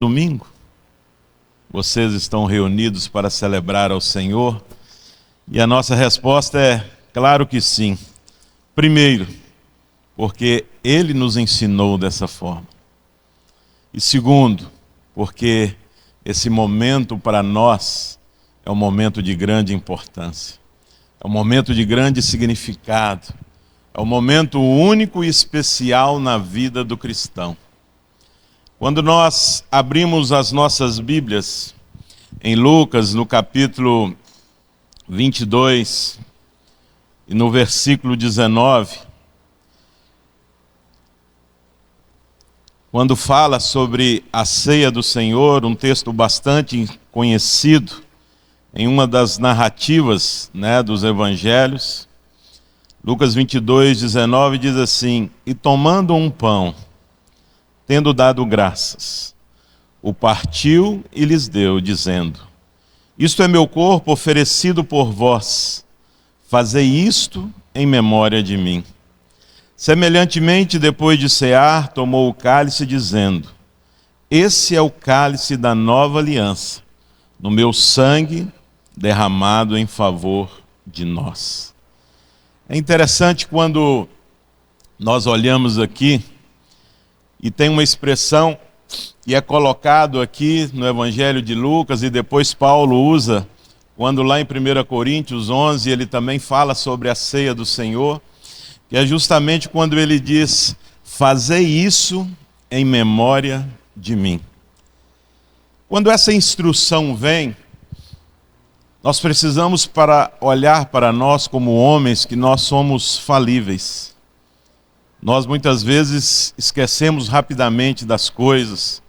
Domingo, vocês estão reunidos para celebrar ao Senhor? E a nossa resposta é: claro que sim. Primeiro, porque Ele nos ensinou dessa forma. E segundo, porque esse momento para nós é um momento de grande importância. É um momento de grande significado. É um momento único e especial na vida do cristão. Quando nós abrimos as nossas Bíblias em Lucas, no capítulo 22 e no versículo 19, quando fala sobre a ceia do Senhor, um texto bastante conhecido em uma das narrativas, dos evangelhos, Lucas 22, 19 diz assim: "E tomando um pão, tendo dado graças, o partiu e lhes deu, dizendo: Isto é meu corpo oferecido por vós, fazei isto em memória de mim. Semelhantemente, depois de cear, tomou o cálice, dizendo: Esse é o cálice da nova aliança, no meu sangue derramado em favor de nós." É interessante quando nós olhamos aqui e tem uma expressão que é colocado aqui no Evangelho de Lucas, e depois Paulo usa, quando lá em 1 Coríntios 11, ele também fala sobre a ceia do Senhor, que é justamente quando ele diz: "Fazei isso em memória de mim." Quando essa instrução vem, nós precisamos para olhar para nós como homens, que nós somos falíveis. Nós muitas vezes esquecemos rapidamente das coisas,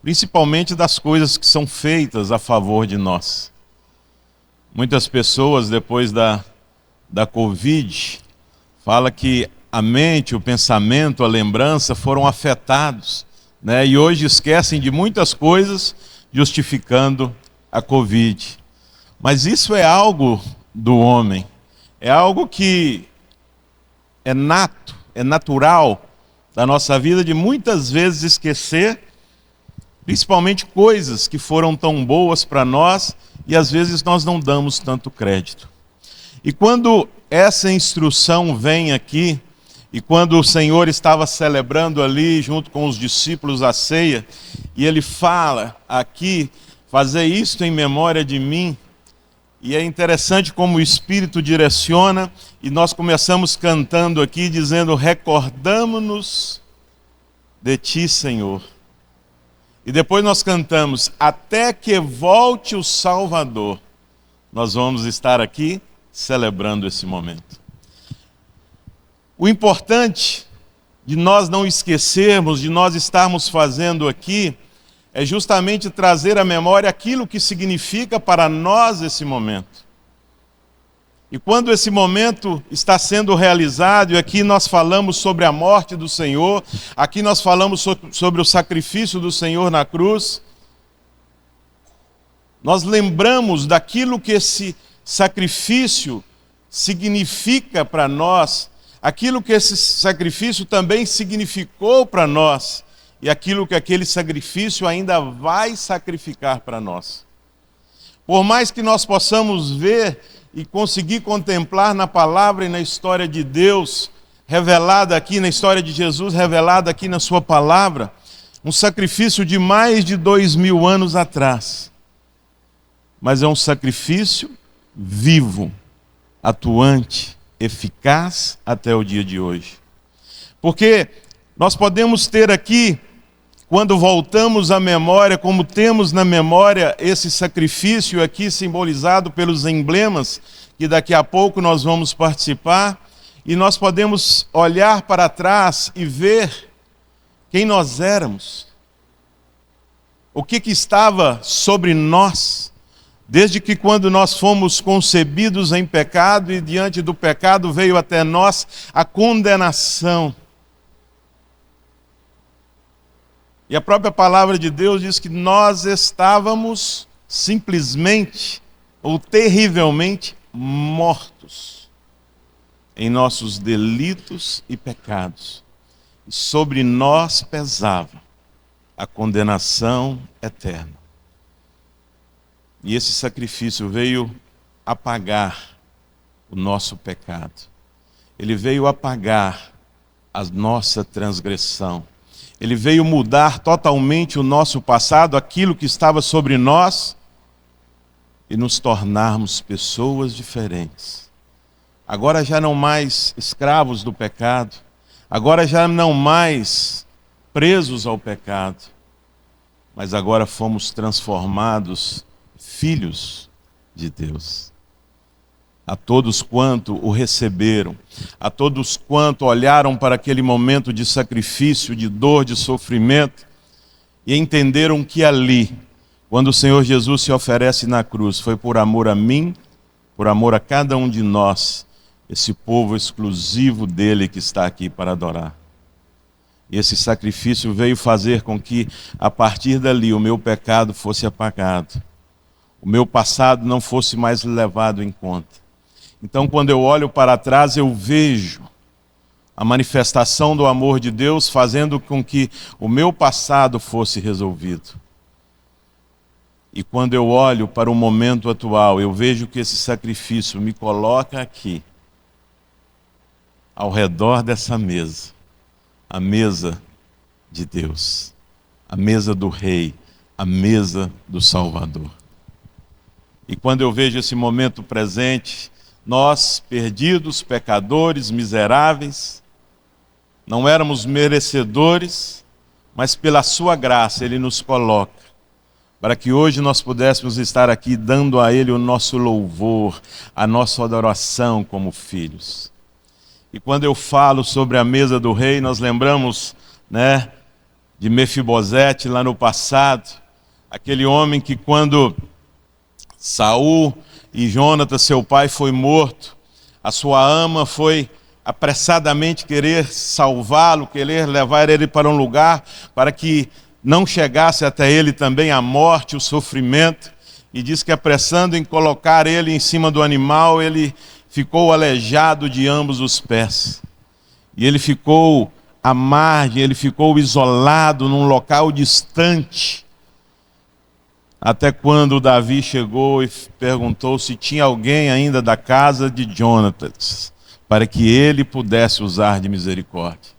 principalmente das coisas que são feitas a favor de nós. Muitas pessoas, depois da Covid, falam que a mente, o pensamento, a lembrança foram afetados, e hoje esquecem de muitas coisas, justificando a Covid. Mas isso é algo do homem, é algo que é nato, é natural da nossa vida, de muitas vezes esquecer, principalmente coisas que foram tão boas para nós e às vezes nós não damos tanto crédito. E quando essa instrução vem aqui, e quando o Senhor estava celebrando ali junto com os discípulos a ceia, e ele fala aqui: "Fazei isto em memória de mim", e é interessante como o Espírito direciona, e nós começamos cantando aqui, dizendo: "Recordamo-nos de Ti, Senhor." E depois nós cantamos: "Até que volte o Salvador." Nós vamos estar aqui celebrando esse momento. O importante de nós não esquecermos, de nós estarmos fazendo aqui, é justamente trazer à memória aquilo que significa para nós esse momento. E quando esse momento está sendo realizado, e aqui nós falamos sobre a morte do Senhor, aqui nós falamos sobre o sacrifício do Senhor na cruz, nós lembramos daquilo que esse sacrifício significa para nós, aquilo que esse sacrifício também significou para nós, e aquilo que aquele sacrifício ainda vai sacrificar para nós. Por mais que nós possamos ver e conseguir contemplar na palavra e na história de Deus, revelada aqui na história de Jesus, revelada aqui na sua palavra, um sacrifício de mais de 2000 anos atrás. Mas é um sacrifício vivo, atuante, eficaz até o dia de hoje. Porque nós podemos ter aqui, quando voltamos à memória, como temos na memória esse sacrifício aqui simbolizado pelos emblemas, que daqui a pouco nós vamos participar, e nós podemos olhar para trás e ver quem nós éramos, o que estava sobre nós, desde que quando nós fomos concebidos em pecado, e diante do pecado veio até nós a condenação. E a própria palavra de Deus diz que nós estávamos simplesmente ou terrivelmente mortos em nossos delitos e pecados. E sobre nós pesava a condenação eterna. E esse sacrifício veio apagar o nosso pecado. Ele veio apagar a nossa transgressão. Ele veio mudar totalmente o nosso passado, aquilo que estava sobre nós, e nos tornarmos pessoas diferentes. Agora já não mais escravos do pecado, agora já não mais presos ao pecado, mas agora fomos transformados filhos de Deus. A todos quanto o receberam, a todos quanto olharam para aquele momento de sacrifício, de dor, de sofrimento, e entenderam que ali, quando o Senhor Jesus se oferece na cruz, foi por amor a mim, por amor a cada um de nós, esse povo exclusivo dele que está aqui para adorar. E esse sacrifício veio fazer com que, a partir dali, o meu pecado fosse apagado, o meu passado não fosse mais levado em conta. Então, quando eu olho para trás, eu vejo a manifestação do amor de Deus fazendo com que o meu passado fosse resolvido. E quando eu olho para o momento atual, eu vejo que esse sacrifício me coloca aqui, ao redor dessa mesa, a mesa de Deus, a mesa do Rei, a mesa do Salvador. E quando eu vejo esse momento presente, nós, perdidos, pecadores, miseráveis, não éramos merecedores, mas pela sua graça Ele nos coloca, para que hoje nós pudéssemos estar aqui dando a Ele o nosso louvor, a nossa adoração como filhos. E quando eu falo sobre a mesa do rei, nós lembramos, de Mefibosete lá no passado, aquele homem que quando Saul e Jonatas, seu pai, foi morto, a sua ama foi apressadamente querer salvá-lo, querer levar ele para um lugar para que não chegasse até ele também a morte, o sofrimento, e diz que apressando em colocar ele em cima do animal, ele ficou aleijado de ambos os pés. E ele ficou à margem, ele ficou isolado num local distante, até quando Davi chegou e perguntou se tinha alguém ainda da casa de Jonatas, para que ele pudesse usar de misericórdia.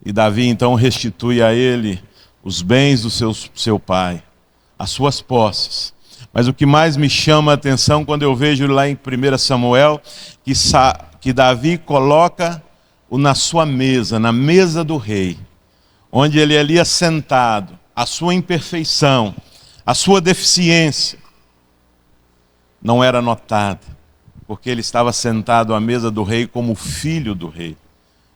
E Davi então restitui a ele os bens do seu pai, as suas posses. Mas o que mais me chama a atenção quando eu vejo lá em 1 Samuel, que Davi coloca-o na sua mesa, na mesa do rei, onde ele ali é sentado, a sua imperfeição, a sua deficiência não era notada, porque ele estava sentado à mesa do rei como filho do rei.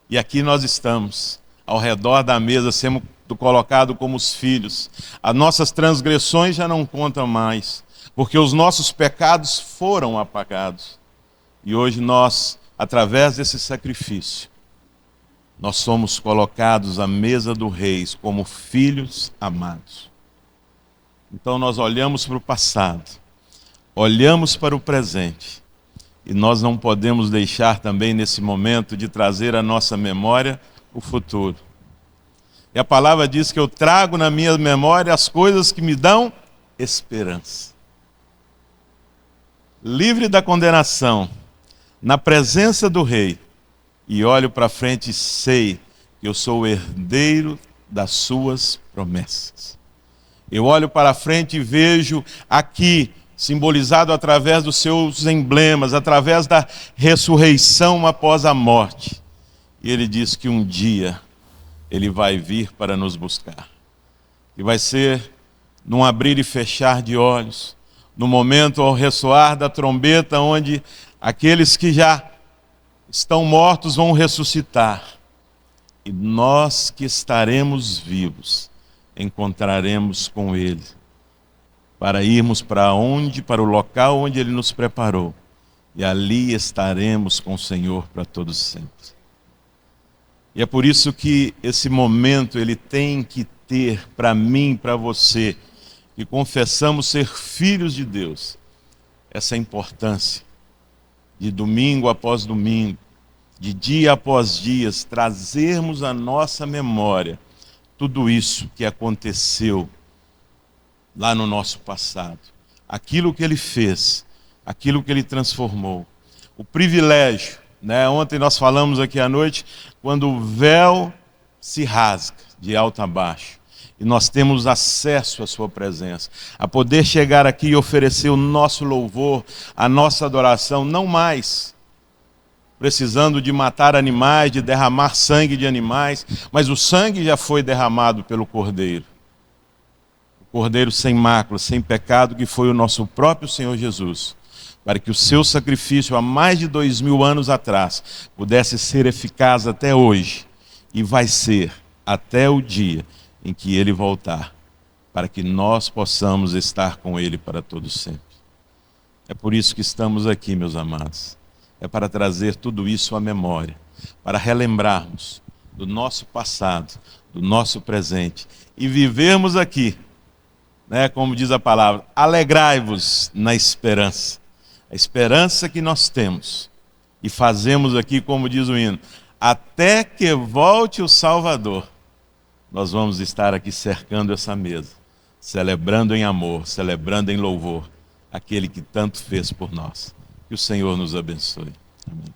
E aqui nós estamos, ao redor da mesa, sendo colocados como os filhos. As nossas transgressões já não contam mais, porque os nossos pecados foram apagados. E hoje nós, através desse sacrifício, nós somos colocados à mesa do rei como filhos amados. Então nós olhamos para o passado, olhamos para o presente, e nós não podemos deixar também nesse momento de trazer à nossa memória o futuro. E a palavra diz que eu trago na minha memória as coisas que me dão esperança. Livre da condenação, na presença do rei, e olho para frente e sei que eu sou o herdeiro das suas promessas. Eu olho para frente e vejo aqui, simbolizado através dos seus emblemas, através da ressurreição após a morte. E ele diz que um dia ele vai vir para nos buscar. E vai ser num abrir e fechar de olhos, no momento ao ressoar da trombeta, onde aqueles que já estão mortos vão ressuscitar. E nós que estaremos vivos, encontraremos com Ele, para irmos para onde? Para o local onde Ele nos preparou. E ali estaremos com o Senhor para todos sempre. E é por isso que esse momento ele tem que ter para mim, para você, que confessamos ser filhos de Deus, essa importância de domingo após domingo, de dia após dia, trazermos à nossa memória tudo isso que aconteceu lá no nosso passado, aquilo que Ele fez, aquilo que Ele transformou, o privilégio, né? Ontem nós falamos aqui à noite, quando o véu se rasga de alto a baixo, e nós temos acesso à sua presença, a poder chegar aqui e oferecer o nosso louvor, a nossa adoração, não mais precisando de matar animais, de derramar sangue de animais, mas o sangue já foi derramado pelo Cordeiro. O Cordeiro sem mácula, sem pecado, que foi o nosso próprio Senhor Jesus, para que o seu sacrifício há mais de 2000 anos atrás pudesse ser eficaz até hoje, e vai ser até o dia em que Ele voltar, para que nós possamos estar com Ele para todo sempre. É por isso que estamos aqui, meus amados. É para trazer tudo isso à memória, para relembrarmos do nosso passado, do nosso presente, e vivermos aqui, né, como diz a palavra, alegrai-vos na esperança. A esperança que nós temos, e fazemos aqui, como diz o hino, até que volte o Salvador, nós vamos estar aqui cercando essa mesa, celebrando em amor, celebrando em louvor, aquele que tanto fez por nós. Que o Senhor nos abençoe. Amém.